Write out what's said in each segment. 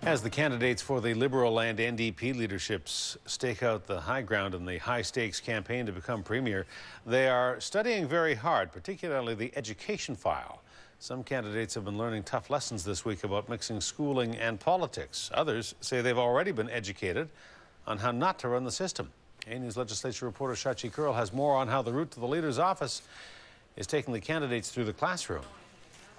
As the candidates for the Liberal and NDP leaderships stake out the high ground in the high-stakes campaign to become premier, they are studying very hard, particularly the education file. Some candidates have been learning tough lessons this week about mixing schooling and politics. Others say they've already been educated on how not to run the system. A-News legislature reporter Shachi Kurl has more on how the route to the leader's office is taking the candidates through the classroom.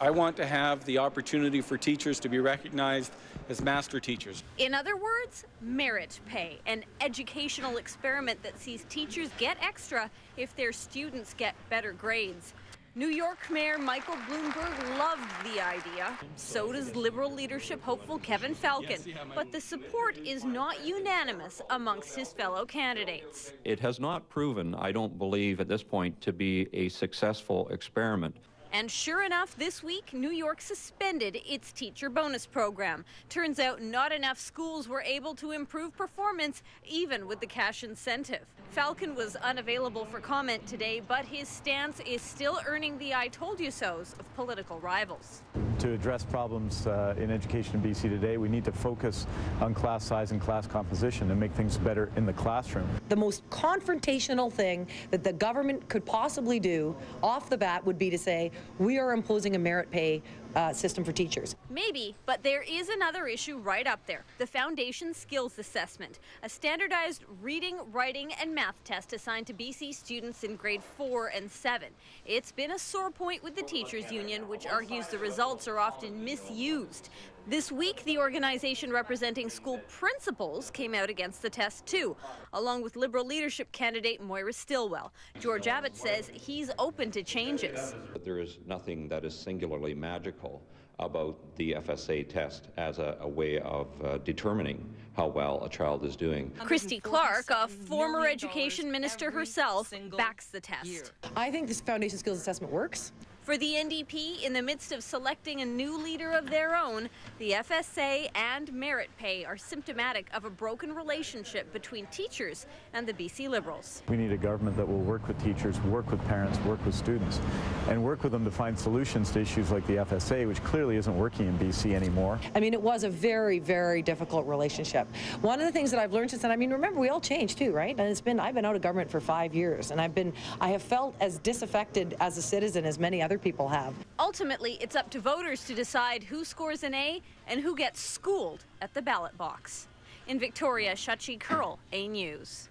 I want to have the opportunity for teachers to be recognized as master teachers. In other words, merit pay, an educational experiment that sees teachers get extra if their students get better grades. New York Mayor Michael Bloomberg loved the idea. So does Liberal leadership hopeful Kevin Falcon. But the support is not unanimous amongst his fellow candidates. It has not proven, I don't believe at this point, to be a successful experiment. And sure enough, this week, New York suspended its teacher bonus program. Turns out not enough schools were able to improve performance, even with the cash incentive. Falcon was unavailable for comment today, but his stance is still earning the I told you so's of political rivals. To address problems in education in BC today, we need to focus on class size and class composition and make things better in the classroom. The most confrontational thing that the government could possibly do off the bat would be to say, we are imposing a merit pay system for teachers. Maybe, but there is another issue right up there, the Foundation Skills Assessment, a standardized reading, writing, and math test assigned to BC students in grade 4 and 7. It's been a sore point with the teachers union, which argues the results are often misused. This week, the organization representing school principals came out against the test too, along with Liberal leadership candidate Moira Stilwell. George Abbott says he's open to changes. There is nothing that is singularly magical about the FSA test as a way of determining how well a child is doing. Christy Clark, a former education minister herself, backs the test. I think this Foundation Skills Assessment works. For the NDP, in the midst of selecting a new leader of their own, the FSA and merit pay are symptomatic of a broken relationship between teachers and the BC Liberals. We need a government that will work with teachers, work with parents, work with students, and work with them to find solutions to issues like the FSA, which clearly isn't working in BC anymore. I mean, it was a very, very difficult relationship. One of the things that I've learned since then, I mean, remember, we all changed too, right? And I've been out of government for 5 years, and I have felt as disaffected as a citizen as many other people have. Ultimately, it's up to voters to decide who scores an A and who gets schooled at the ballot box. In Victoria, Shachi Kurl, A-News.